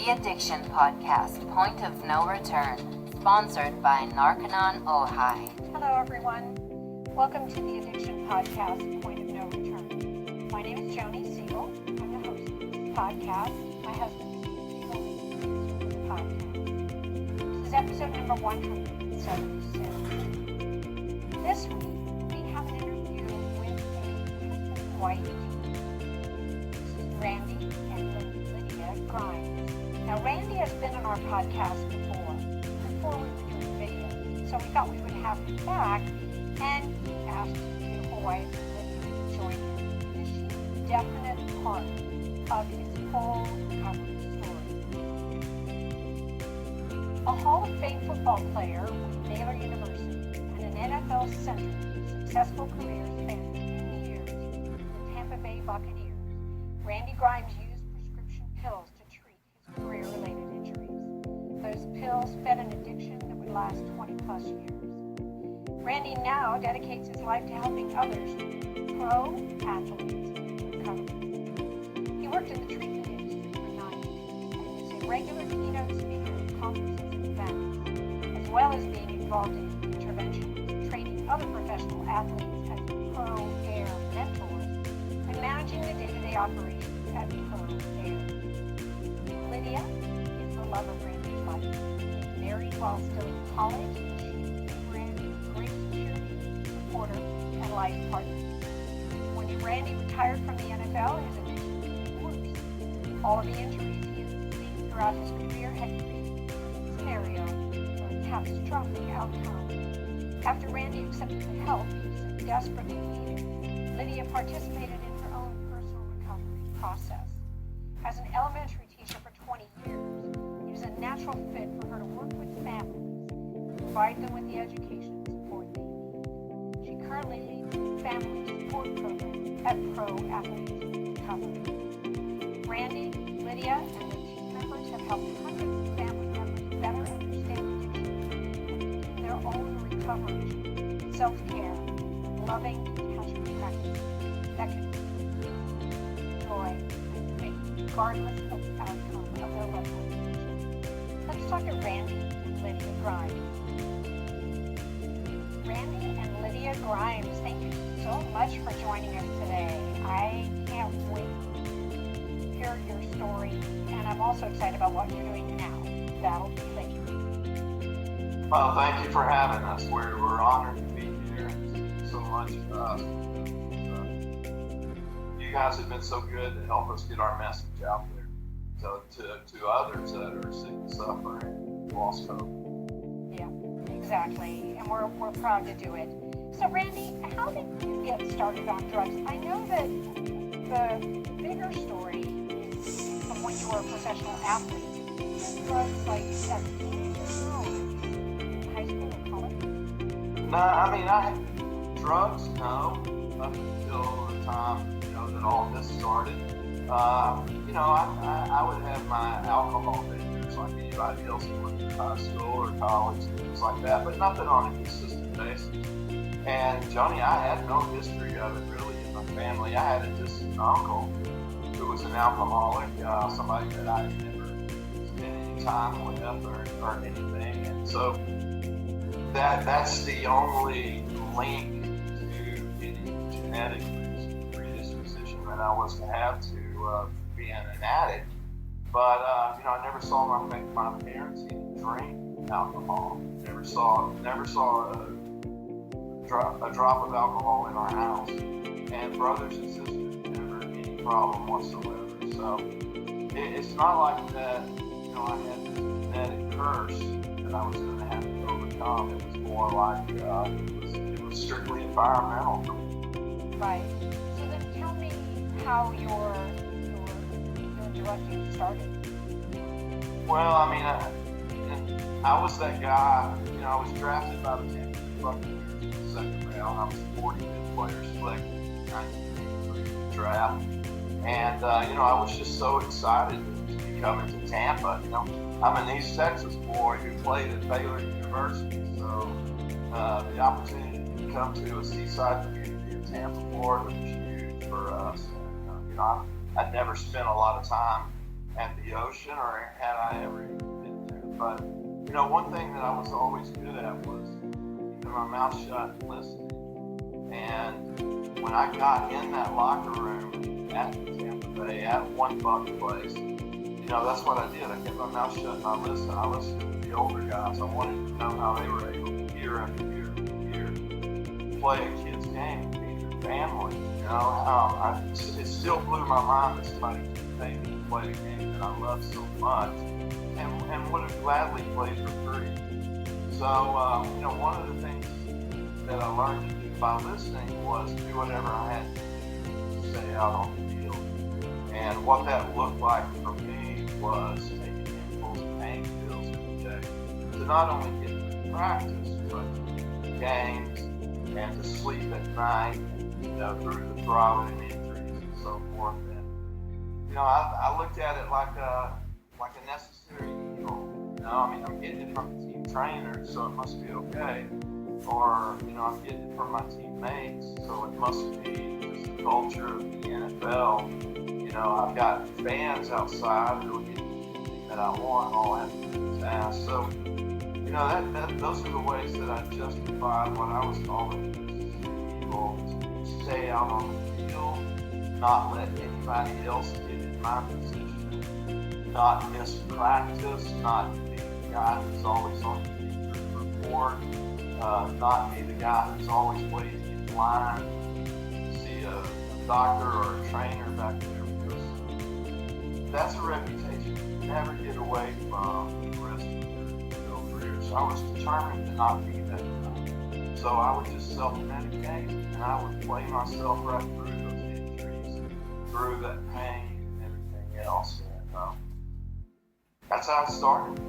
The Addiction Podcast, Point of No Return, sponsored by Narconon Ojai. Hello everyone. Welcome to the Addiction Podcast, Point of No Return. My name is Joanie Sigal. I'm the host of this podcast. My husband is the podcast. This is episode number 176. This week we have an interview with a wife. This is Randy and Lydia Grimes. Now, Randy has been on our podcast before we were doing videos, so we thought we would have him back, and he asked his beautiful wife, Lydia, to join him, because she's a definite part of his whole recovery story. A Hall of Fame football player with Baylor University and an NFL center with successful career spanning 10 years with the Tampa Bay Buccaneers, Randy Grimes used prescription pills to treat his career-related injuries. Those pills fed an addiction that would last 20-plus years. Randy now dedicates his life to helping others, pro athletes, in recovery. He worked in the treatment industry for 9 years and is a regular keynote speaker at conferences and events, as well as being involved in interventions, training other professional athletes as pro air mentors, and managing the day-to-day operations at pro air. Lydia is the love of Randy's life. They married while still in college, and she became Randy's great cheerleader, supporter, and life partner. When Randy retired from the NFL, his addiction was worse. All of the injuries he had seen throughout his career had created a scenario for a catastrophic outcome. After Randy accepted the help he so desperately needed, Lydia participated in her own personal recovery process. As an elementary teacher for 20 years, it was a natural fit for her to work with families and provide them with the education and support they need. She currently leads a family support program at Pro Athletes Recovery. Randy, Lydia, and their team members have helped hundreds of family members better understand addiction and their own recovery, self-care, loving attachment practices that can bring joy and faith regardless of the outcome of their loved one's addiction. Let's talk to Randy and Lydia Grimes. Randy and Lydia Grimes, thank you so much for joining us today. I can't wait to hear your story, and I'm also excited about what you're doing now. That'll be later. Well, thank you for having us. We're honored to be here. Thank you so much. You guys have been so good to help us get our message out there to others that are sick and suffering and lost hope. Yeah, exactly. And we're proud to do it. So, Randy, how did you get started on drugs? I know that the bigger story is from when you were a professional athlete. Drugs like 17 years old, high school or college? No, I mean, drugs, no, up until the time, that all this started. I would have my alcohol benders like anybody else who went to high school or college, things like that, but nothing on a consistent basis. And Joanie, I had no history of it really in my family. I had a distant uncle who was an alcoholic, somebody that I never spent any time with or anything. And so that's the only link to any genetic predisposition that I was going to have to being an addict. But I never saw my parents even drink alcohol. Never saw a drop of alcohol in our house, and brothers and sisters never any problem whatsoever. So it's not like that. I had this genetic curse that I was going to have to overcome. It was more like it was strictly environmental for me. Right. So then tell me how your drug use started. Well, I mean, I was that guy. I was drafted by the Tampa Bay Buccaneers in the second round. I was the 45th player selected in the 1983 draft. And, I was just so excited to be coming to Tampa. I'm an East Texas boy who played at Baylor University. So the opportunity to come to a seaside community in Tampa, Florida was huge for us. And, I'd never spent a lot of time at the ocean or had I ever been there. But, one thing that I was always good at was keeping my mouth shut and listening. And when I got in that locker room at Tampa Bay, at one Buck place, that's what I did. I kept my mouth shut and I listened. I listened to the older guys. I wanted to know how they were able to year after year after year play a kid's game, be their family. It still blew my mind that somebody could pay me to play a game that I love so much and would have gladly played for free. So, one of the things that I learned to do by listening was do whatever I had to stay out on the field. And what that looked like for me was taking handfuls of painkillers every day to not only get to practice, but games and to sleep at night, through the throbbing injuries and so forth. And, I looked at it like a necessary evil. I'm getting it from the team trainer, so it must be okay. Or, I'm getting it from my teammates, so it must be just the culture of the NFL. I've got fans outside who will get anything that I want, all I have to do is ask. So, those are the ways that I justified what I was calling evil, to stay out on the field, not let anybody else get in my position, not miss practice, not be the guy who's always on the injury report, not be the guy who's always waiting in line to see a doctor or a trainer back there, because that's a reputation you never get away from the rest of your career. So I was determined to not be that guy. So I would just self-medicate, and I would play myself right through those injuries, through that pain and everything else. And that's how it started.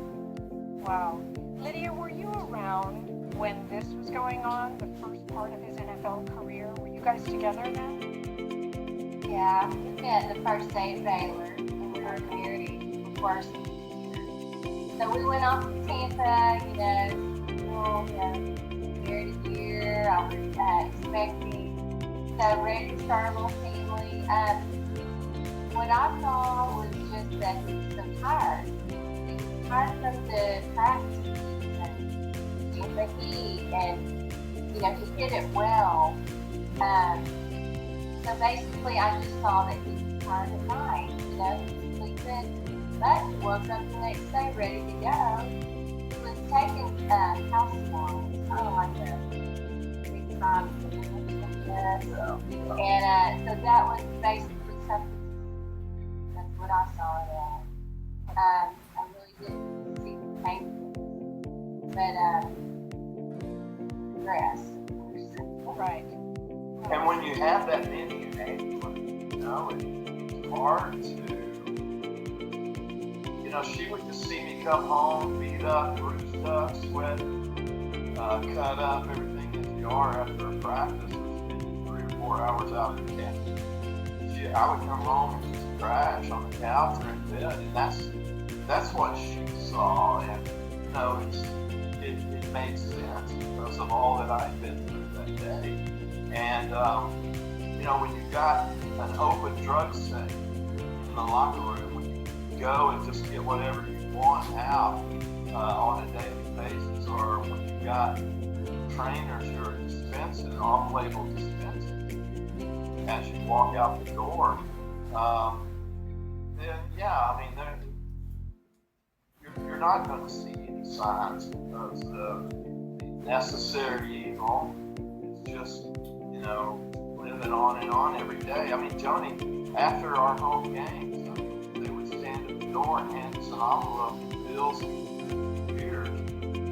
Wow. Lydia, were you around when this was going on, the first part of his NFL career? Were you guys together then? Yeah, we met the first day at Baylor, and we were married before. So we went off to Tampa, married a year. I was expecting, so ready to start a little family. What I saw was just that he was so tired. He was tired of the practice and the heat, and he did it well. So basically, I just saw that he was tired at night. He was sleeping, but he woke up the next day ready to go. He was taking house swallows, kind of like a big time. And so that was basically something. That's what I saw it as. I really didn't see the pain, but stress, of course. Right. And when you have that many ambulance, it's hard to, she would just see me come home, beat up, bruised up, sweat, cut up, everything in the ER after a practice, spending 3 or 4 hours out in the tent. I would come home and just crash on the couch or in bed, and that's what she saw, and it made sense because of all that I had been through that day. And, when you've got an open drug safe in the locker room, when you go and just get whatever you want out on a daily basis, or when you've got trainers who are dispensing, off-label dispensing, as you walk out the door, then, you're not going to see any signs because the necessary evil is just, living on and on every day. Joanie, after our home games, they would stand at the door and hand us an envelope of bills and beers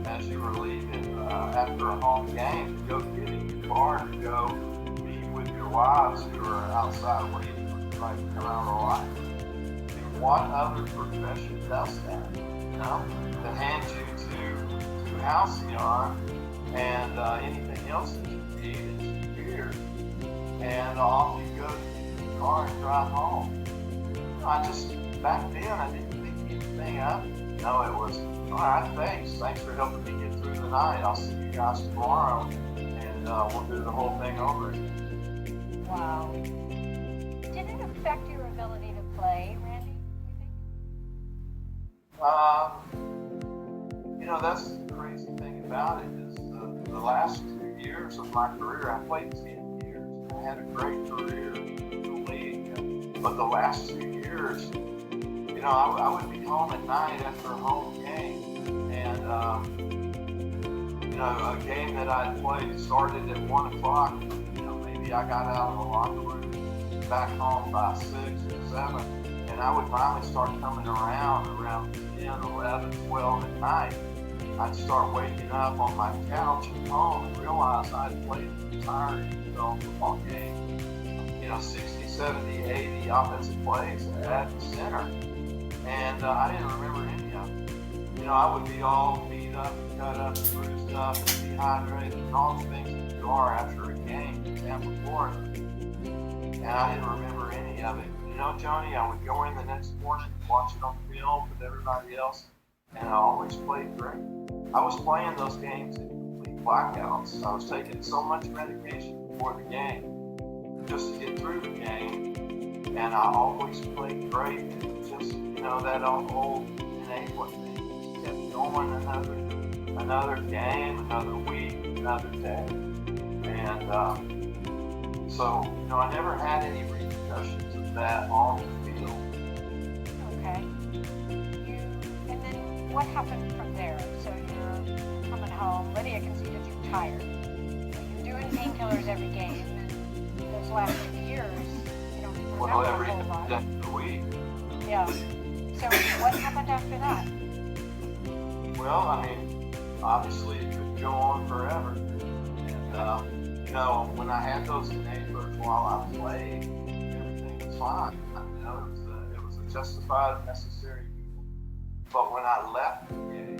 as you were leaving after a home game to go get in your car to go meet with your wives who are outside waiting for you to come out of the line. What other profession does that? That hands you to Halcyon and anything else that you need is beer, and off you go to your car and drive home. Back then, I didn't think anything up. It was, all right, thanks for helping me get through the night. I'll see you guys tomorrow, and we'll do the whole thing over again. Wow. Did it affect your ability to play, Randy, do you think? That's the crazy thing about it is the last 2 years of my career, I played 10 years. I had a great career in the league, but the last 2 years, I would be home at night after a home game, and a game that I played started at 1 o'clock. Maybe I got out of the locker room back home by 6 or 7, and I would finally start coming around 10, 11, 12 at night. I'd start waking up on my couch at home and realize I'd played an entire NFL football game. 60, 70, 80 offensive plays at the center. And I didn't remember any of it. I would be all beat up and cut up and bruised up and dehydrated and all the things that you are after a game in Tampa, Florida. And I didn't remember any of it. Johnny, I would go in the next morning and watch it on film with everybody else, and I always played great. I was playing those games in complete blackouts. I was taking so much medication before the game just to get through the game, and I always played great. And it was just, that old enabler thing. Just kept going another game, another week, another day. And so, I never had any repercussions of that on the field. Okay. And then what happened from there? So you're coming home. Lydia can see that you're tired. So you're doing painkillers every game, and those last 2 years, you don't remember a whole lot. Day of the week. Yeah. So what happened after that? Well, obviously it couldn't go on forever. And, when I had those enablers while I played, everything was fine. It was a justified and necessary evil. But when I left the game,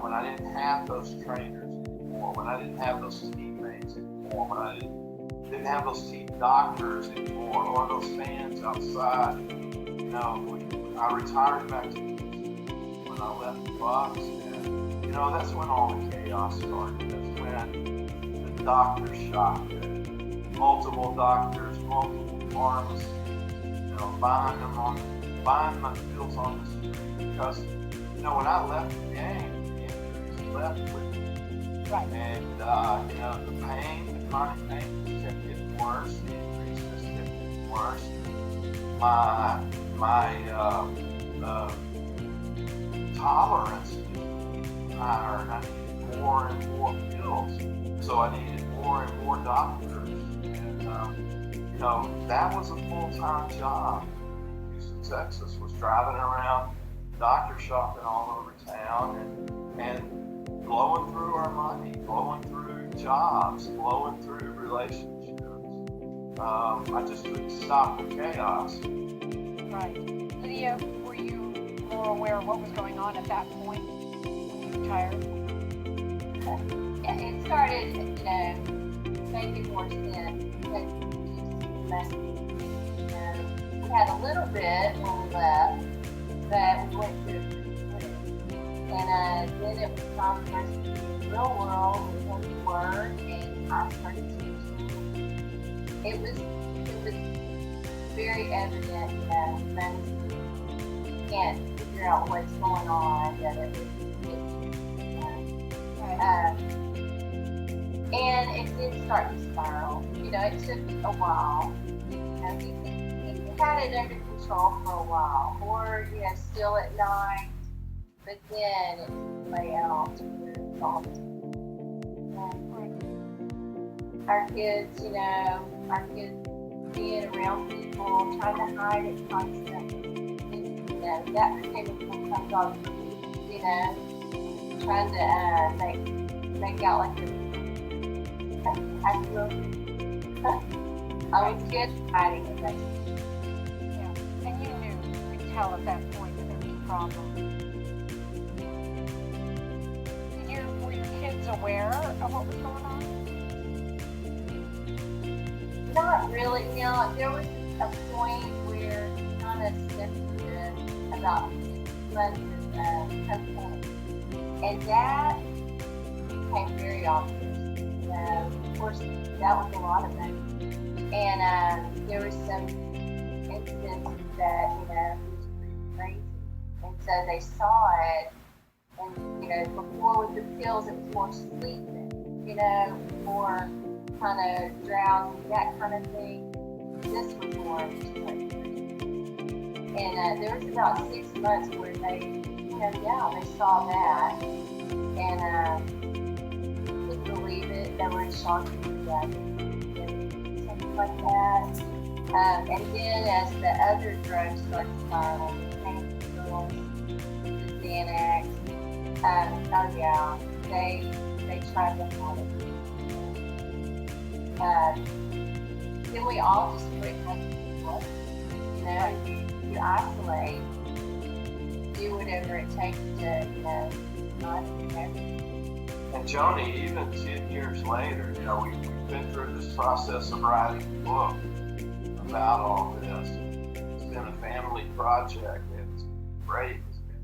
when I didn't have those trainers anymore, when I didn't have those teammates anymore, when I didn't have those team doctors anymore, or those fans outside, I retired back to Houston when I left the Bucs, and that's when all the chaos started. That's when the doctors shot me. Multiple doctors, multiple pharmacies, buying my pills on the street because, when I left the game, the injuries left with me. Right. And, the pain, the chronic pain just kept getting worse. The injuries just kept getting worse. My tolerance is higher, and I needed more and more pills. So I needed more and more doctors. And, that was a full-time job. Houston, Texas, was driving around, doctor shopping all over town, and blowing through our money, blowing through jobs, blowing through relationships. I just couldn't stop the chaos. Right. Lydia, were you more aware of what was going on at that point when you retired? It started, making more sense. We had a little bit when we left, but we went through it. And then it was time for us to be in the real world with what we were, and I started teaching. It was very evident, you can't figure out what's going on, that it was and it did start to spiral. It took a while. He had it under control for a while, or still at night, but then it would play out all the time. Our kids being around people, trying to hide it constantly. That became a full-time job for me, trying to make out like I was good at hiding it. Yeah, and you could tell at that point that there was a problem. Were your kids aware of what was going on? Not really. There was a point where he kind of sniffed it about 6 months cocaine, and that became very obvious. Of course, that was a lot of money, and there was some instances that he was pretty crazy, and So they saw it, and, you know, before with the pills, it was more sleeping, you know, more kind of drowsy, that kind of thing. This was more just like, and there was about 6 months where they, you know, yeah, they saw that, and couldn't believe it. They were in shock and something like that. And then as the other drugs started spiraling, the painkillers, the Xanax, oh yeah, they tried to hide it. Then we all just quit having blood. You know, you isolate, do whatever it takes to, you know, not connect. And Joanie, even 10 years later, you know, we've been through this process of writing a book about all this. It's been a family project, and it's great. It's been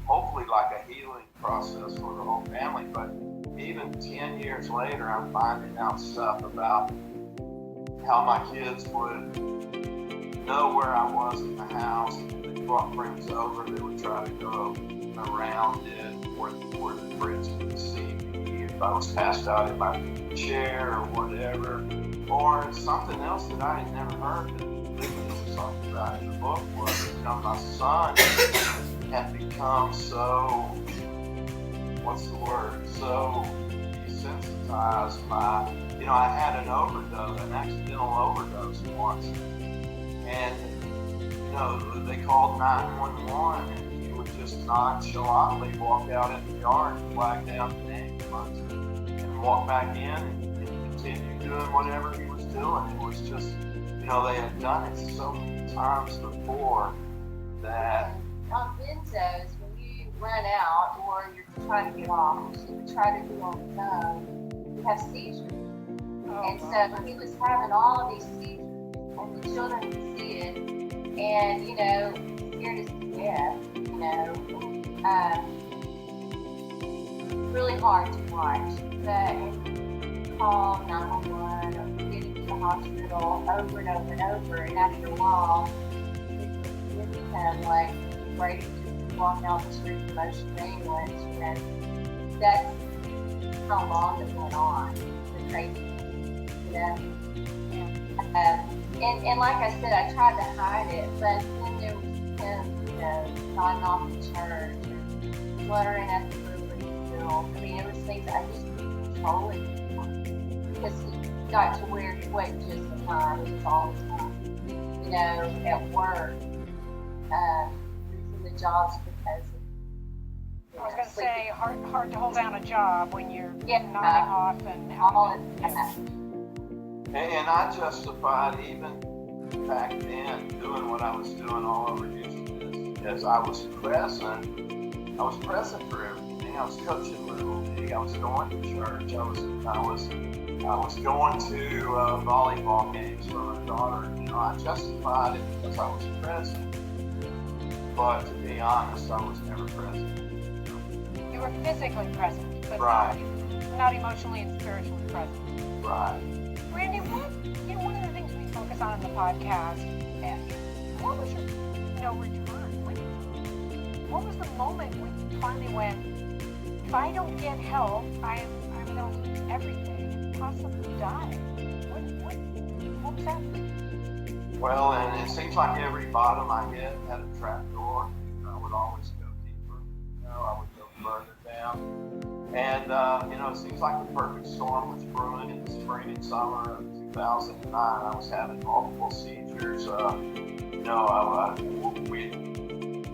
hopefully like a healing process for the whole family. But even 10 years later, I'm finding out stuff about how my kids would know where I was in the house. If they brought friends over, they would try to go around it, or the friends could see me if I was passed out in my chair or whatever. Or something else that I had never heard that Lydia was talking about in the book was, you know, my son had become so, what's the word, so desensitized by, you know, I had an accidental overdose once, and, you know, they called 911, and he would just nonchalantly walk out in the yard and flag down the ambulance and walk back in and continue doing whatever he was doing. It was just, you know, they had done it so many times before that. On benzos, when you run out or you're trying to get off, which you would try to do on the phone, you have seizures. And so he was having all of these seizures, and the children could see it, and, you know, scared us to death, you know. Really hard to watch. But you call 911 or get into the hospital over and over and over, and after a while, it become like ready to walk out the street in motion ambulance, you know. That's how long it went on. The crazy. Yeah. And like I said, I tried to hide it, but then there was him, you know, nodding off the church and fluttering at the relief bill. I mean, it was things I just couldn't control it anymore, because he got to where he wasn't just the time, it was all the time. You know, at work, losing the jobs because of, I was going to say, hard to hold down a job when you're nodding off and all of that. And I justified even back then doing what I was doing all over Houston, because I was present. I was present for everything. I was coaching Little League. I was going to church. I was going to volleyball games for my daughter. You know, I justified it because I was present. But to be honest, I was never present. You were physically present, but right. not emotionally and spiritually present. Right. Randy, one of the things we focus on in the podcast, what was your no return? What was the moment when you finally went, if I don't get help, I'm going to lose everything and possibly die? What was that for you? Well, and it seems like every bottom I hit had a trap door. I would always go deeper. You know, I would go further down. And, you know, it seems like the perfect storm was brewing in the spring and summer of 2009. I was having multiple seizures. You know,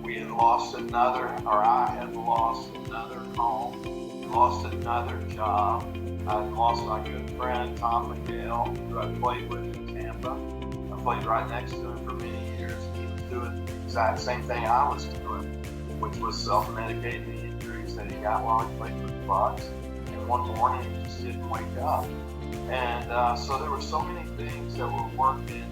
we had lost another, or I had lost another home, lost another job. I had lost my good friend, Tom McHale, who I played with in Tampa. I played right next to him for many years. He was doing the exact same thing I was doing, which was self-medicating the injuries that he got while he played with the Bucs. And one morning he just didn't wake up. And so there were so many things that were working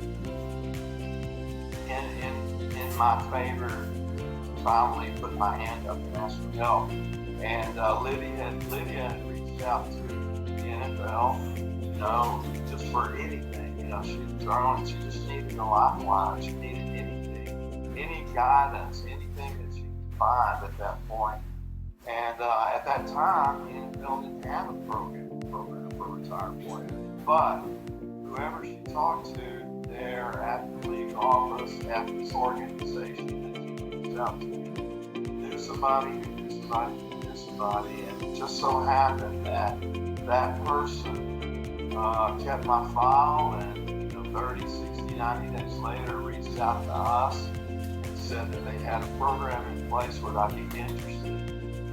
in my favor to finally put my hand up and ask for help. And Lydia had reached out to the NFL, you know, just for anything. You know, she just needed a lifeline. She needed anything, any guidance, anything that she could find at that point. And at that time, the NFL didn't have a program for retired players. But whoever she talked to there at the league office, at this organization that she reached out to, knew somebody, and it just so happened that that person kept my file, and 30, 60, 90 days later reached out to us and said that they had a program in place. Would I be interested?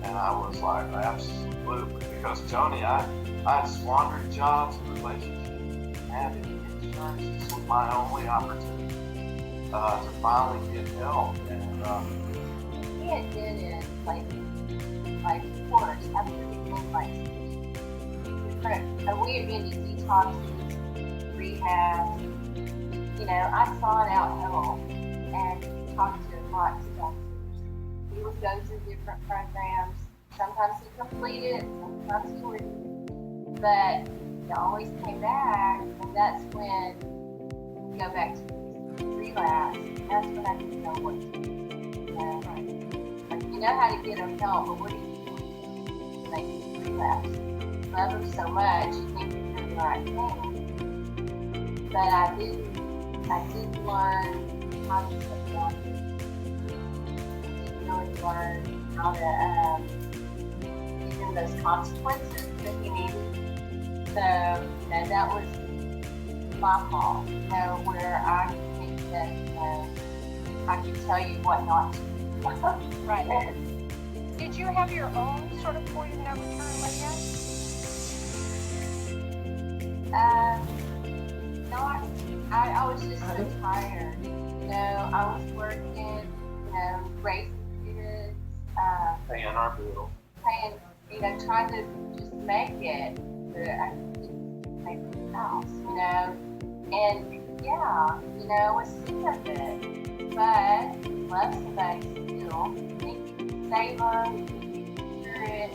And I was like, absolutely, because Joanie, I had squandered jobs and relationships, having insurance. This was my only opportunity to finally get help. And we had been in places like courts, after we came places. We had been to detoxes, rehab. I sought out help and talked to lots of doctors. He would go to different programs. Sometimes he completed, sometimes he wouldn't. But he always came back, and that's when you go back to relapse. That's when I didn't know what to do. Like, you know how to get them help, but what do you do to make them relapse? You love them so much, you think you're doing the right thing. But I didn't learn how to set boundaries. I didn't really learn how to give him those consequences that he needed. So, that was my fault, where I think that I can tell you what not to do. Right. Did you have your own sort of point of no return, Lydia? I was just so tired. I was working, raising kids, paying our bills. Trying to just make it. But I couldn't make the house, And I was sick of it. But love somebody still. Think you can save them, you can cure it,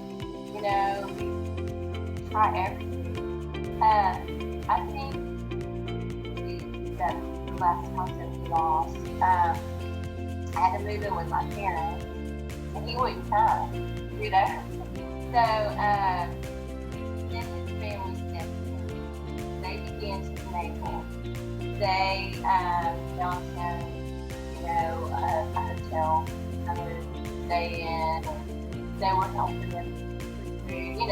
try everything. I think the last house that we lost, I had to move in with my parents, and he wouldn't come, So, then his family stepped in. They began to enable. They found him, a hotel to stay in, and they were helping him with food,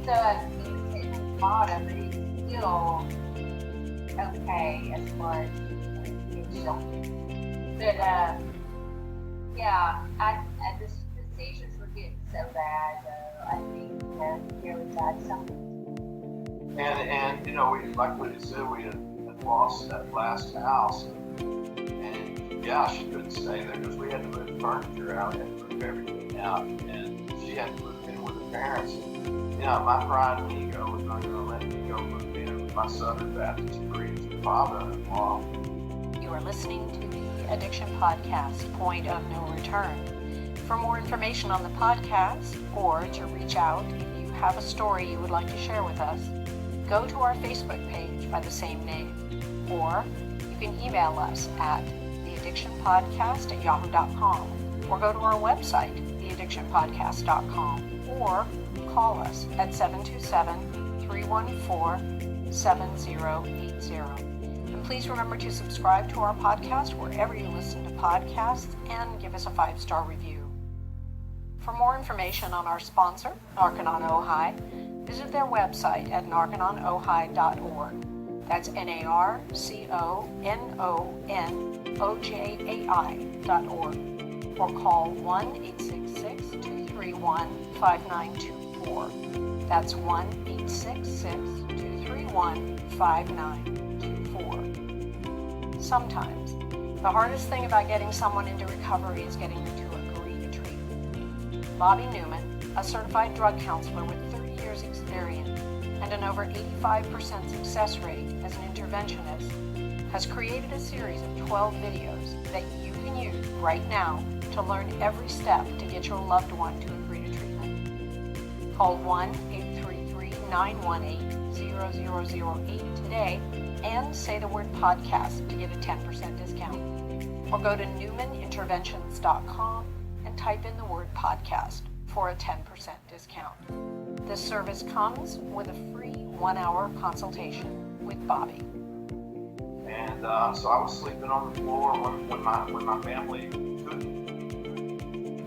So he was hitting the bottom, but he's still okay as far as being sheltered. But the seizures were getting so bad. I think he nearly died something. And we, like Lydia said, we had lost that last house, and she couldn't stay there because we had to move furniture out, had to move everything out, and she had to move in with her parents. My pride and ego was not going to let me go move in with my Southern Baptist priest father-in-law. You are listening to the Addiction Podcast, Point of No Return. For more information on the podcast, or to reach out if you have a story you would like to share with us, go to our Facebook page by the same name, or you can email us at theaddictionpodcast@yahoo.com, or go to our website, theaddictionpodcast.com, or call us at 727-314-7080. And please remember to subscribe to our podcast wherever you listen to podcasts and give us a 5-star review. For more information on our sponsor, Narconon Ojai, visit their website at narcononohai.org. That's narcononojai.org. Or call 1-866-231-5924. That's 1-866-231-5924. Sometimes, the hardest thing about getting someone into recovery is getting them to agree to treatment. Bobby Newman, a certified drug counselor with 30 years experience and an over 85% success rate as an interventionist, has created a series of 12 videos that you can use right now to learn every step to get your loved one to agree to treatment. Call 1-833-918-0008 today and say the word podcast to get a 10% discount. Or go to newmaninterventions.com and type in the word podcast for a 10% discount. This service comes with a free 1-hour consultation with Bobby. And so I was sleeping on the floor when my family couldn't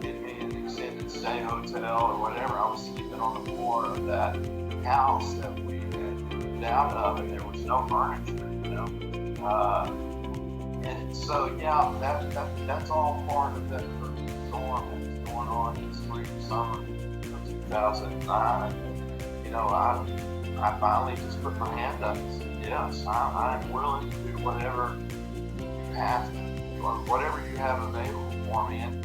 get me an extended stay hotel or whatever. I was sleeping on the floor of that house that we had moved out of, and there was no furniture, and so yeah, that's all part of that perfect storm that was going on in the spring summer of 2009. I finally just put my hand up and said, yes, I'm willing to do whatever you have to, or whatever you have available for me. And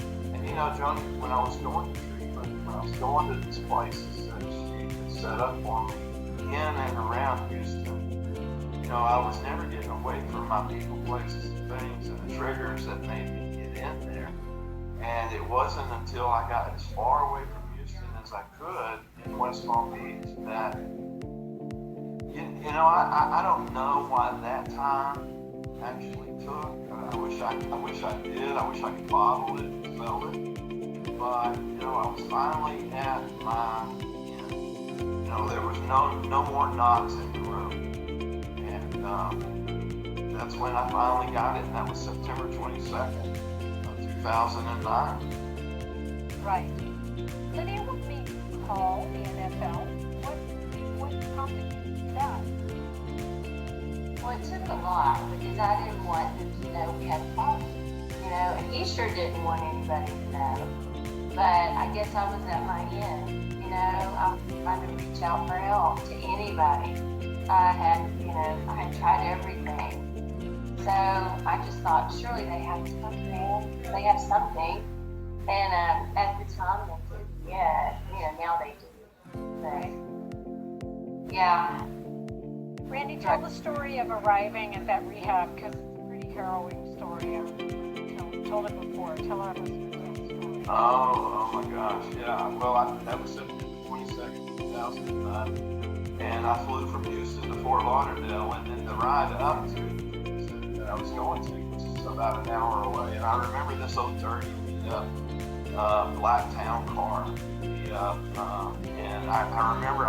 Joanie, when I was going to treatment, when I was going to these places that she had set up for me in and around Houston, I was never getting away from my people, places, and things, and the triggers that made me get in there. And it wasn't until I got as far away from Houston as I could in West Palm Beach that, I don't know why that time actually took. I wish I did. I wish I could bottle it and sell it. But, I was finally at my end. There was no more knocks in the road. And that's when I finally got it, and that was September 22nd of 2009. Right. Lydia, what made you call the NFL? What prompted you to do that? Well, it took a lot because I didn't want them to know we had a problem, and he sure didn't want anybody to know. But I guess I was at my end, I was trying to reach out for help to anybody. I had tried everything. So I just thought, surely they have something. They have something. And at the time they didn't yet. Now they do. So, yeah. Randy, tell the story of arriving at that rehab, because it's a pretty harrowing story. I've told it before. Tell our listeners that story. Oh my gosh, yeah. Well, that was September 22nd, 2009. And I flew from Houston to Fort Lauderdale, and then the ride up to the city that I was going to, which is about an hour away. And I remember this old dirty, black town car. And I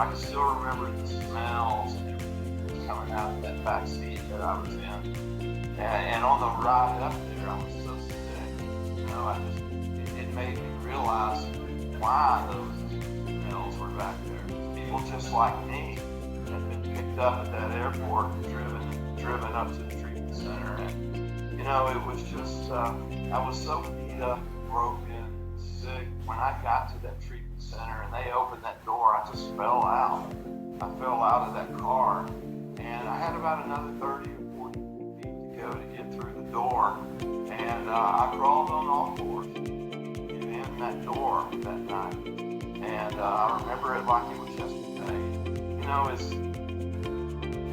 can still remember the smells and everything that was coming out of that back seat that I was in. And on the ride up there, I was so sick. It made me realize why those smells were back there. People just like me had been picked up at that airport and driven up to the treatment center. And, it was just, I was so beat up, broken, sick. When I got to that treatment center and they opened that door, I just fell out. I fell out of that car, and I had about another 30 or 40 feet to go to get through the door. And I crawled on all fours to get in that door that night. And I remember it like it was yesterday.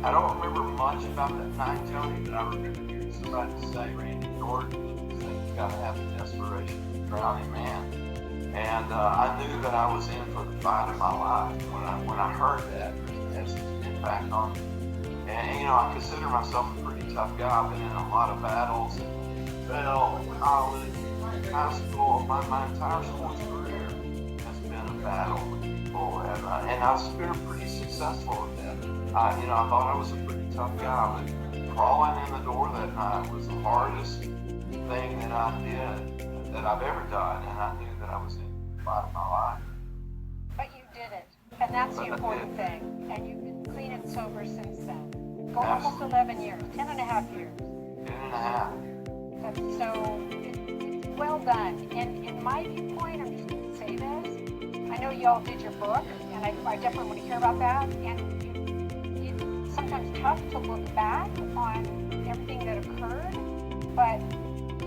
I don't remember much about that night, Joanie, but I remember hearing somebody say, Randy, in order to do this thing, you've got to have the desperation of a drowning man. And I knew that I was in for the fight of my life when I heard that. It has an impact on me. And I consider myself a pretty tough guy. I've been in a lot of battles in NFL, college, high school. My entire sports career has been a battle with people, and I've been pretty successful at that. I thought I was a pretty tough guy, but crawling in the door that night was the hardest thing that I did, that I've ever done, and I knew that I was in the fight of my life. But you did it, and that's the important thing. And you've been clean and sober since then. Almost 11 years, 10 and a half years. 10 and a half. So it's well done. And in my viewpoint, I'm just going to say this. I know y'all did your book, and I definitely want to hear about that. And it's sometimes tough to look back on everything that occurred, but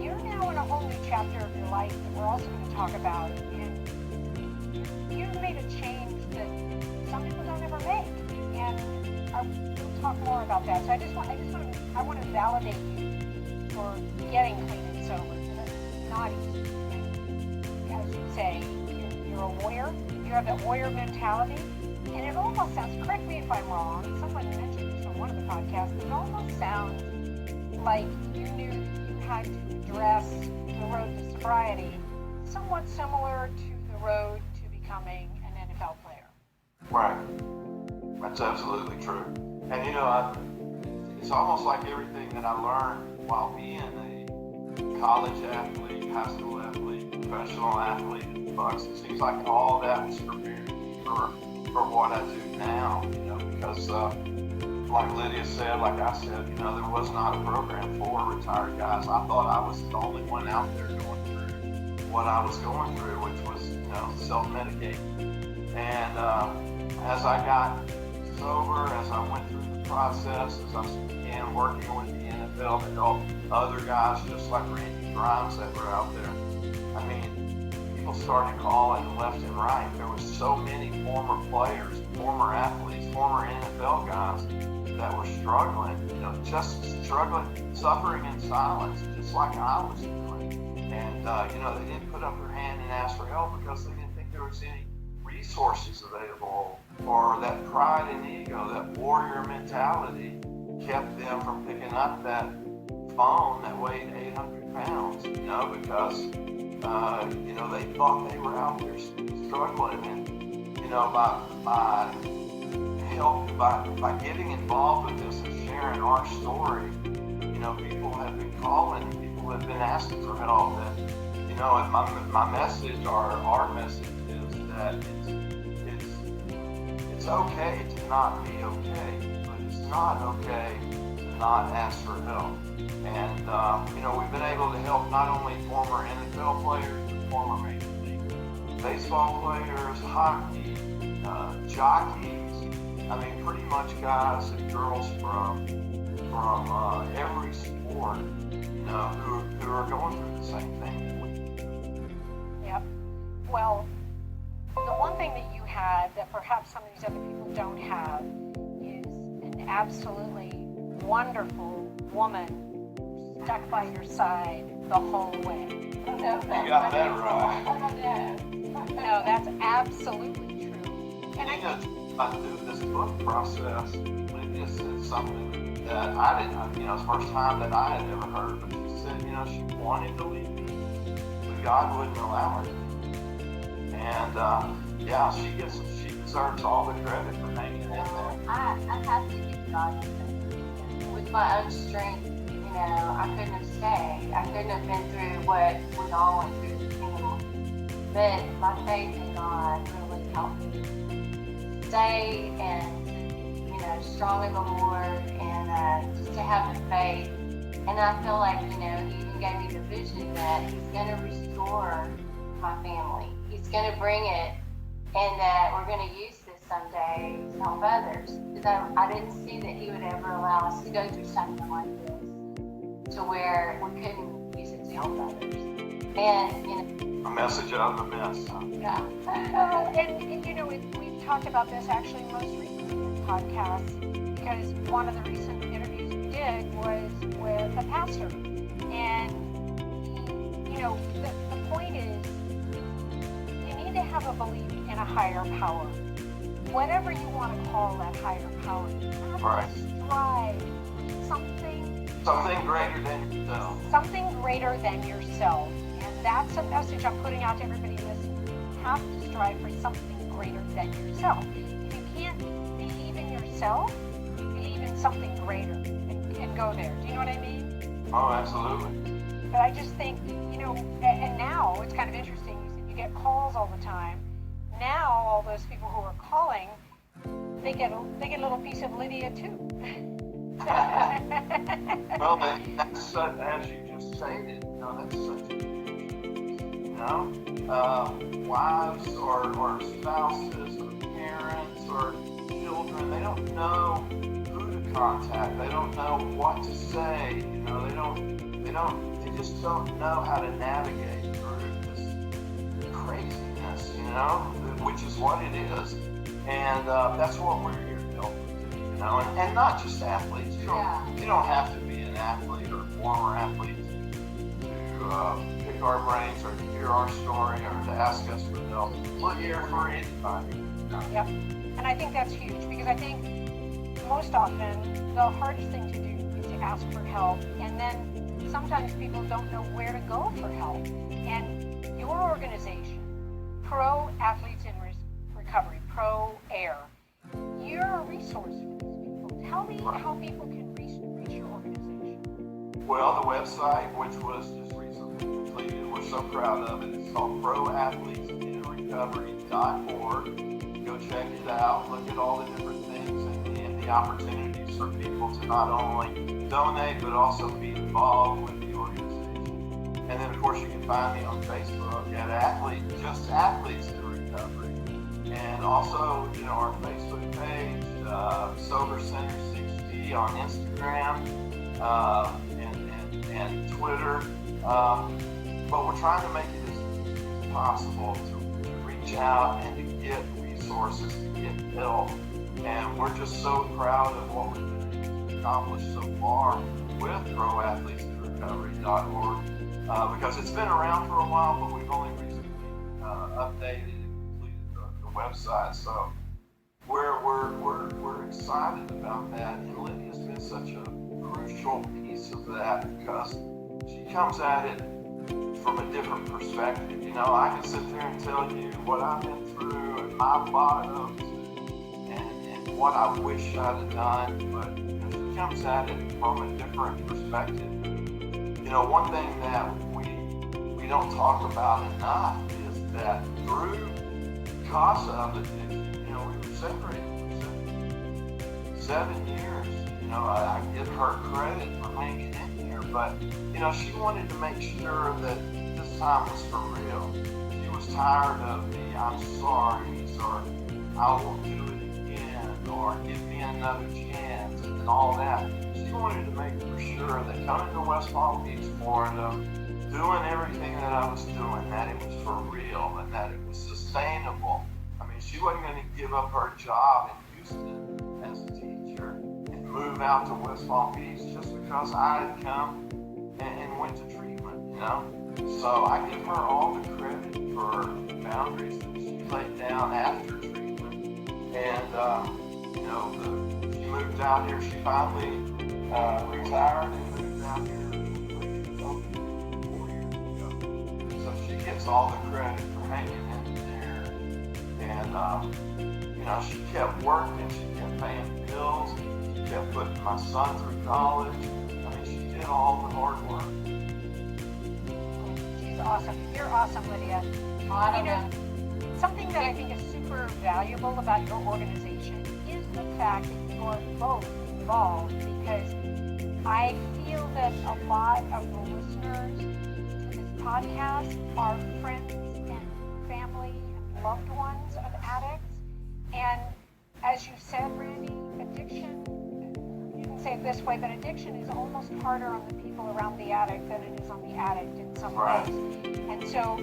you're now in a whole new chapter of your life that we're also going to talk about. And you've made a change that some people don't ever make. And we'll talk more about that. So I want to validate you for getting clean and sober. It's not easy. And as you say, you're a warrior. You have that warrior mentality. And it almost sounds, correct me if I'm wrong, someone mentioned this on one of the podcasts, it almost sounds like you knew you had to address the road to sobriety somewhat similar to the road to becoming an NFL player. Right. That's absolutely true. And it's almost like everything that I learned while being a college athlete, high school athlete, professional athlete at the Bucs. It seems like all that was preparing me for what I do now. Because like Lydia said, like I said, there was not a program for retired guys. I thought I was the only one out there going through what I was going through, which was self-medicating. And as I got sober, as I went through the process, as I began working with the NFL to help other guys just like Randy Grimes that were out there, I mean, people started calling left and right. There was so many former players, former athletes, former NFL guys that were struggling, just struggling, suffering in silence, just like I was doing. And, they didn't put up their hand and ask for help because they didn't think there was any resources available, or that pride and ego, that warrior mentality kept them from picking up that phone that weighed 800 pounds, because, they thought they were out there struggling. And, by getting involved with this and sharing our story, people have been calling, people have been asking for help. And, my message, our message is that it's okay to not be okay, but it's not okay to not ask for help. And, we've been able to help not only former NFL players, but former Major League Baseball players, hockey, jockeys. I mean, pretty much guys and girls from every sport, who are going through the same thing that we do. Yep. Well, the one thing that you had that perhaps some of these other people don't have is an absolutely wonderful woman who stuck by your side the whole way. You got that right. No, that's absolutely true. And through this book process, Lydia said something that I didn't, it's the first time that I had ever heard, but she said, she wanted to leave me, but God wouldn't allow her to. And, she deserves all the credit for hanging in there. I have to give God credit. With my own strength, I couldn't have stayed. I couldn't have been through what we all went through as a family. But my faith in God really helped me stay and, strong in the Lord, and just to have the faith. And I feel like, He even gave me the vision that He's going to restore my family. He's going to bring it, and that we're going to use this someday to help others. Because I didn't see that He would ever allow us to go through something like this, to where we couldn't use it to help others. And, a message out of the mess. Huh? Yeah. well, and we've talked about this actually most recently in the podcast, because one of the recent interviews we did was with a pastor. And, the point is, you need to have a belief in a higher power. Whatever you want to call that higher power, you have Right. to strive for Something greater than yourself. something greater than yourself. And that's a message I'm putting out to everybody listening. You have to strive for something greater than yourself. If you can't believe in yourself, believe in something greater and go there. Do you know what I mean? Oh, absolutely. But I just think, and now it's kind of interesting. You said you get calls all the time. Now all those people who are calling, they get a little piece of Lydia too. Well, that's such, as you just stated, that's such a wives or spouses or parents or children, they don't know who to contact. They don't know what to say. They just don't know how to navigate through this craziness, which is what it is. And that's what we're here to help with, and not just athletes. You don't have to be an athlete or a former athlete to pick our brains or to hear our story or to ask us for help. We're here for anybody. Yep. And I think that's huge, because I think most often the hardest thing to do is to ask for help, and then sometimes people don't know where to go for help. And your organization, Pro Athletes in Recovery, Pro AIR, you're a resource for these people. Tell me how people can reach your organization. Well, the website, which was just recently completed, we're so proud of it. It's called proathletesinrecovery.org. Go check it out. Look at all the different things and the opportunities for people to not only donate, but also be involved with the organization. And then, of course, you can find me on Facebook at Athletes in Recovery. And also, our Facebook page, Sober Center 60 on Instagram, and Twitter. But we're trying to make it as possible to reach out and to get resources, to get help. And we're just so proud of what we've been able to accomplish so far with proathletesinrecovery.org, because it's been around for a while, but we've only recently updated and completed the website. So we're excited about that. And Lydia's been such a crucial piece of that, because she comes at it from a different perspective. I can sit there and tell you what I've been through and my bottoms and what I wish I'd have done, but she comes at it from a different perspective. One thing that we don't talk about enough is that because of addiction, we were separated for 7 years. I give her credit for hanging in there, but she wanted to make sure that this time was for real. She was tired of the "I'm sorry" or "I won't do it again" or "give me another chance" and all that. She wanted to make for sure that coming to West Palm Beach, Florida, doing everything that I was doing, that it was for real and that it was sustainable. She wasn't going to give up her job in Houston as a teacher and move out to West Palm Beach just because I had come and went to treatment, So I give her all the credit for the boundaries that she laid down after treatment. And, she moved out here. She finally retired and moved out here 4 years ago. So she gets all the credit for hanging in there. And, she kept working. She kept paying bills. She kept putting my son through college. She did all the hard work. She's awesome. You're awesome, Lydia. Something that I think is super valuable about your organization is the fact that you are both involved, because I feel that a lot of the listeners to this podcast are friends and family and loved ones of addicts. And as you said, Randy, addiction, you can say it this way, but addiction is almost harder on the people around the addict than it is on the addict in some ways. And so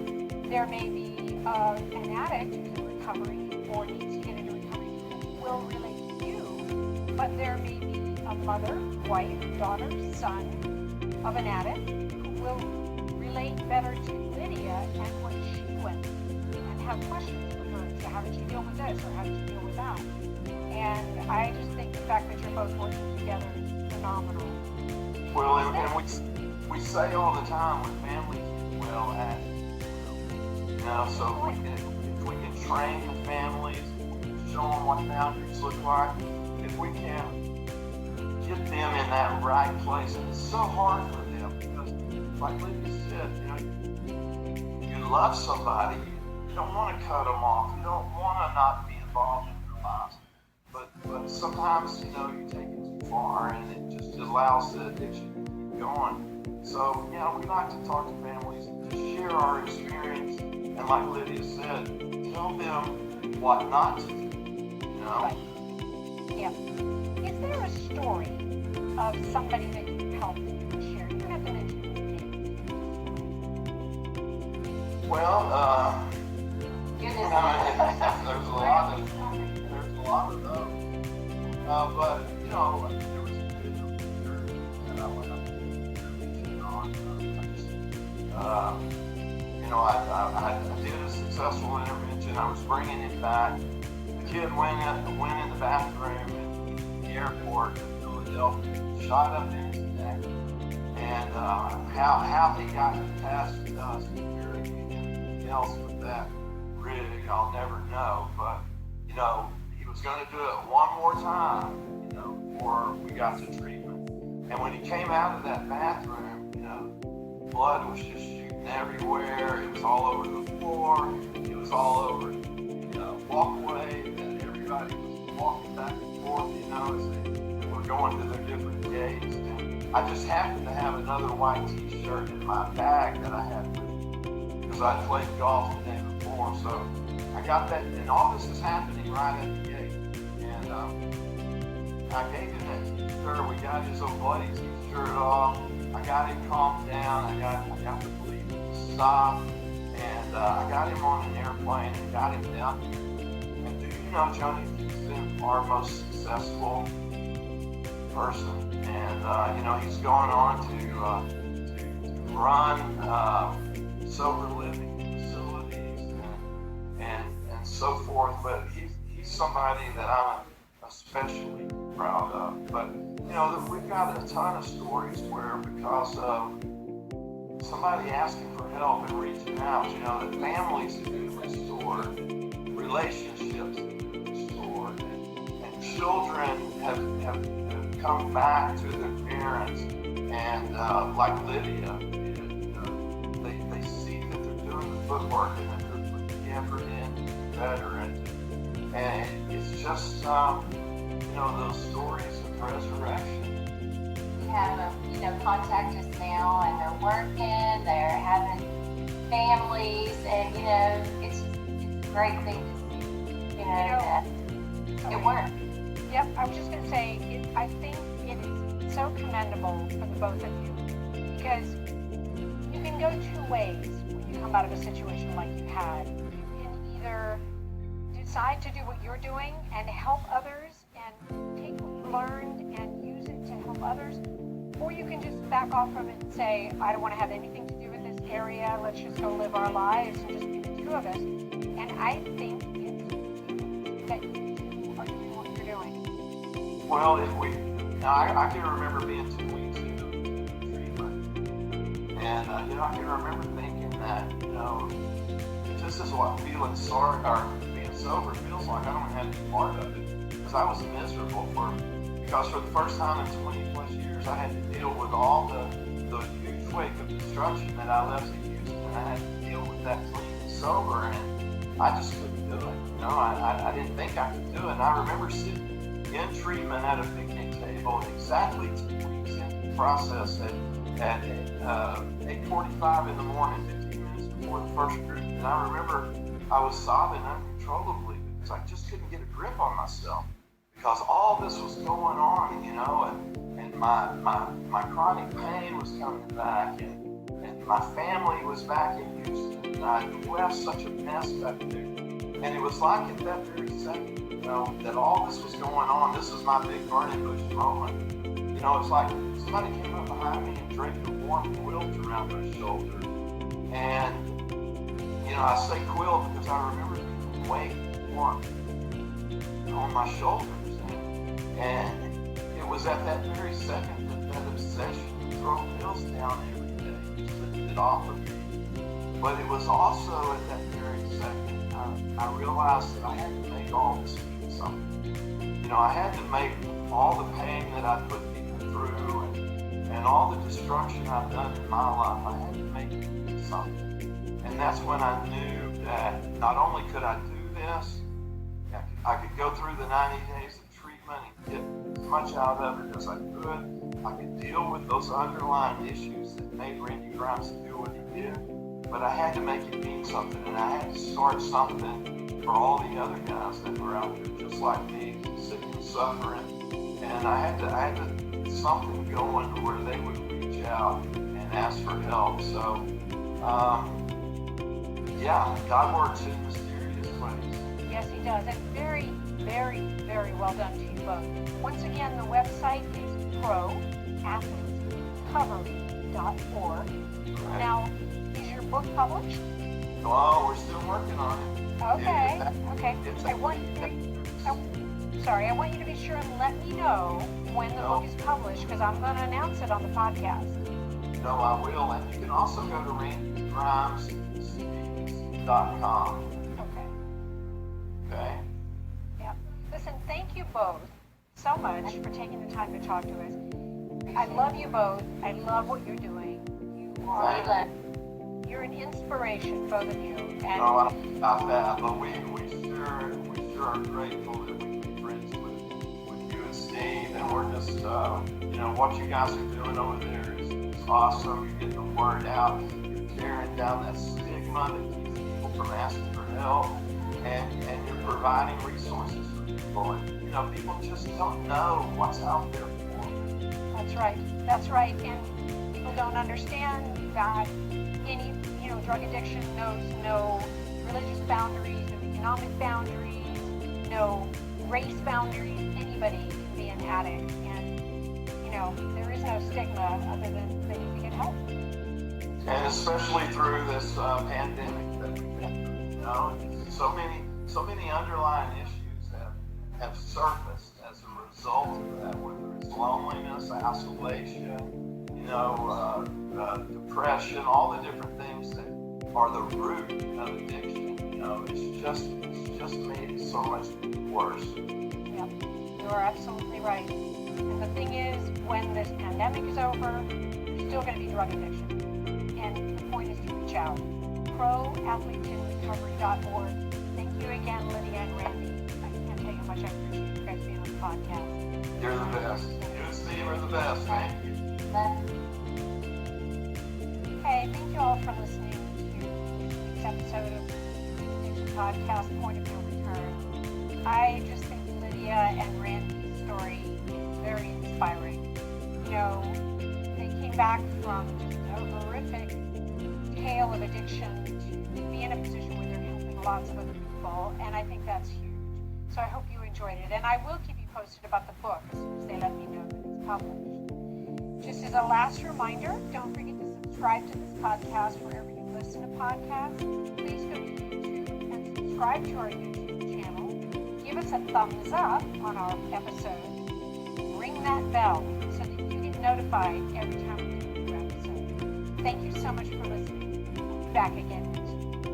there may be an addict who's in recovery or needs to get into recovery who will relate to you, but there may be a mother, wife, daughter, son of an addict who will relate better to Lydia and what she went through and have questions for her. So how did you deal with this, or how did you deal with that? And I just think the fact that you're both working together is phenomenal. Well, and we say all the time with families as well as, so if we can train the families, show them what boundaries look like, if we can get them in that right place. And it's so hard for them because, like Lydia said, you love somebody, you don't want to cut them off, you don't want to not be involved in their lives. But sometimes, you take it too far and it just allows the addiction to keep going. So, we like to talk to families and just share our experience. And like Lydia said, tell them what not to do, Right. Yeah. Is there a story of somebody that you helped that you can share? You don't have to mention their name. Well, there's a lot of those. But there was a video that I went up and on. I did a successful intervention. I was bringing it back. The kid went in the bathroom at the airport in Philadelphia, shot up in his neck, and how he got past security else with that rig, I'll never know. But, you know, he was going to do it one more time, you know, before we got to treatment. And when he came out of that bathroom, you know, blood was just shooting everywhere. It was all over the floor. It was all over the walkway. And everybody was walking back and forth, you know, as they were going to their different gates. And I just happened to have another white t-shirt in my bag that I had with me because I played golf the day before. So I got that, and all this is happening right at the gate. And I gave him that t-shirt. We got his old bloody t-shirt off. I got him calmed down. I got the bleeding to stop. And I got him on an airplane and got him down here. And do you know, Joanie, he's been our most successful person. And, you know, he's going on to run sober living facilities and so forth. But he's somebody that I'm especially proud of. But, you know, we've got a ton of stories where because of somebody asking for help and reaching out, you know, that families have been restored, relationships have been restored, and children have come back to their parents. And like Lydia, they see that they're doing the footwork and that they're putting the effort in to be better. And it's just, you know, those stories of resurrection. We have them, you know, contact us now, and they're working, they're having families, and, you know, it's a great thing to see, you know, that it works. Yep, I was just going to say, I think it is so commendable for the both of you, because you can go two ways when you come out of a situation like you had. You can either decide to do what you're doing and help others and take what you learned and use it to help others, or you can just back off from it and say, I don't want to have anything to do with this area, let's just go live our lives and just be the two of us. And I think it's that you are doing what you're doing. Well, I can remember being 2 weeks into treatment, and you know, I can remember thinking that, you know, this is what feeling sorry or being sober feels like. I don't have any part of it because I was miserable because for the first time in 20 plus years, I had to deal with all the huge wake of destruction that I left in Houston. I had to deal with that clean and sober, and I just couldn't do it. You know, I didn't think I could do it. And I remember sitting in treatment at a picnic table exactly 2 weeks into the process at 8:45 in the morning, 15 minutes before the first group. And I remember I was sobbing uncontrollably because I just couldn't get a grip on myself because all this was going on, you know, and my chronic pain was coming back, and my family was back in Houston, and I left such a mess back there. And it was like at that very second, you know, that all this was going on. This was my big burning bush moment. You know, it's like somebody came up behind me and draped a warm quilt around my shoulder. And, you know, I say quilt because I remember being weight warm on my shoulders. And it was at that very second that obsession to throw pills down every day just lifted it off of me. But it was also at that very second I realized that I had to make all this mean something. You know, I had to make all the pain that I put people through and all the destruction I've done in my life, I had to make it mean something. And that's when I knew that not only could I do this, I could go through the 90 days of treatment and get as much out of it as I could. I could deal with those underlying issues that made Randy Grimes do what he did. But I had to make it mean something, and I had to start something for all the other guys that were out there just like me, sick and suffering. And I had to get something going where they would reach out and ask for help. So, yeah, God works in mysterious ways. Yes, he does. And very, very, very well done to you both. Once again, the website is proathletesrecovery.org. Right. Now, is your book published? Well, we're still working on it. Okay, okay. It's I want you to be sure and let me know when the book is published, because I'm going to announce it on the podcast. No, I will. And you can also go to Randy Grimes painkillers.com. Okay. Okay? Yeah. Listen, thank you both so much for taking the time to talk to us. I love you both. I love what you're doing. You're an inspiration, both of you. And No, I don't know about that, but we sure are grateful that we can be friends with you and Steve, and we're just, what you guys are doing over there is awesome. You're getting the word out. You're tearing down that stigma that keeps people from asking for help, and you're providing resources for people. And, people just don't know what's out there for them. That's right. That's right. And people don't understand that any, drug addiction knows no religious boundaries, no economic boundaries, no race boundaries. Anybody can be an addict, and there is no stigma other than they need to get help. And especially through this pandemic that we've been through, so many underlying issues have surfaced as a result of that, whether it's loneliness, isolation, depression, all the different things that are the root of addiction. It's just made it so much worse. Yep, you are absolutely right. And the thing is, when this pandemic is over, there's still going to be drug addiction. And the point is to reach out. ProAthletesInRecovery.org. Thank you again, Lydia and Randy. I can't tell you how much I appreciate you guys being on the podcast. You're the best. You and Steve are the best. Thank you. Hey, thank you all for listening to this week's episode of the Addiction Podcast, Point of No Return. I just think Lydia and Randy's story is very inspiring. They came back from just a horrific tale of addiction to be in a position where they're helping lots of other people, and I think that's huge. So I hope you enjoyed it, and I will keep you posted about the book as soon as they let me know that it's published. Just as a last reminder, don't forget to subscribe to this podcast wherever you listen to podcasts. Please go to YouTube and subscribe to our YouTube channel. Give us a thumbs up on our episode. Ring that bell so that you get notified every time we do a new episode. Thank you so much for listening. We'll be back again next week.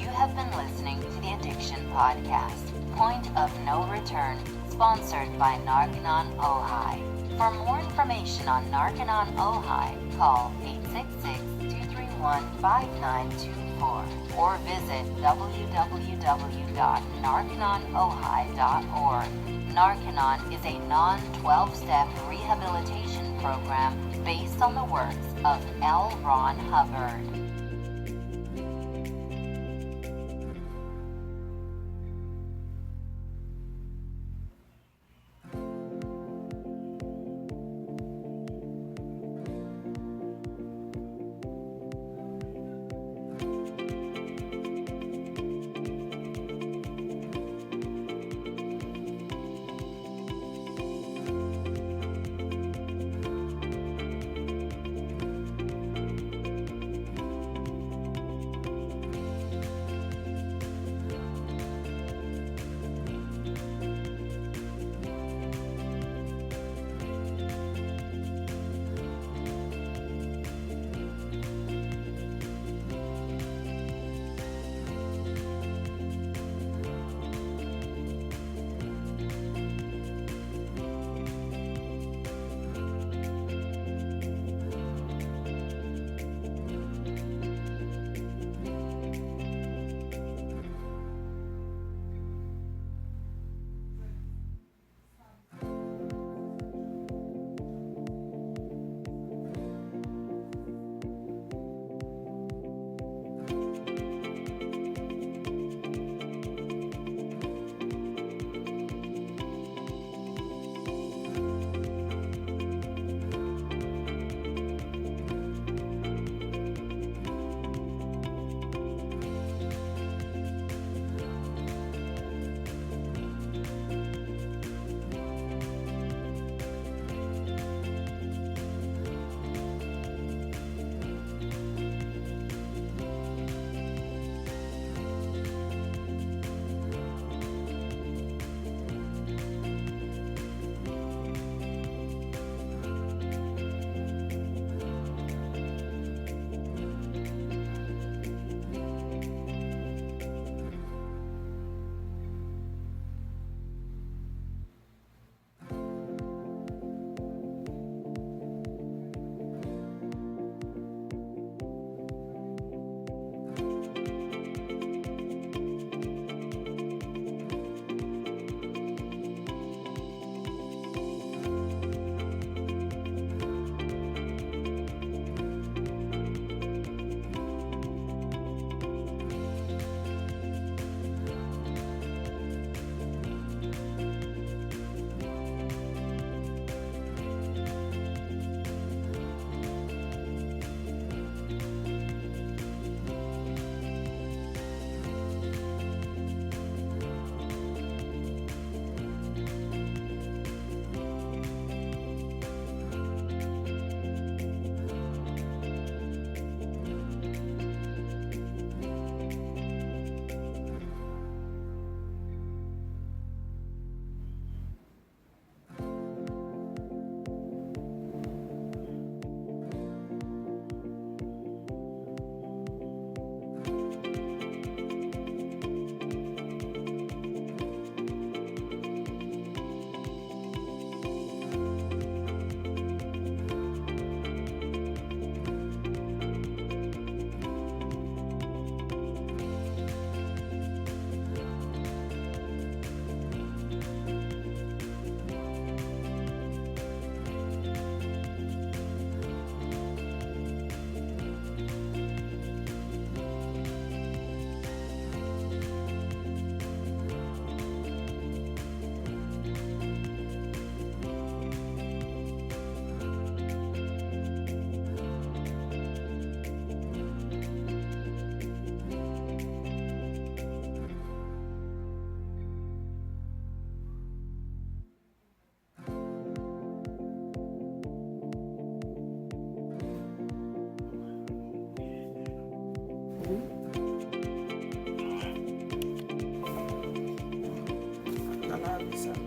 You have been listening to the Addiction Podcast, Point of No Return, sponsored by Narconon Ojai. For more information on Narconon Ojai, call 866-231-5924 or visit www.narcononojai.org. Narconon is a non-12-step rehabilitation program based on the works of L. Ron Hubbard.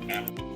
Apple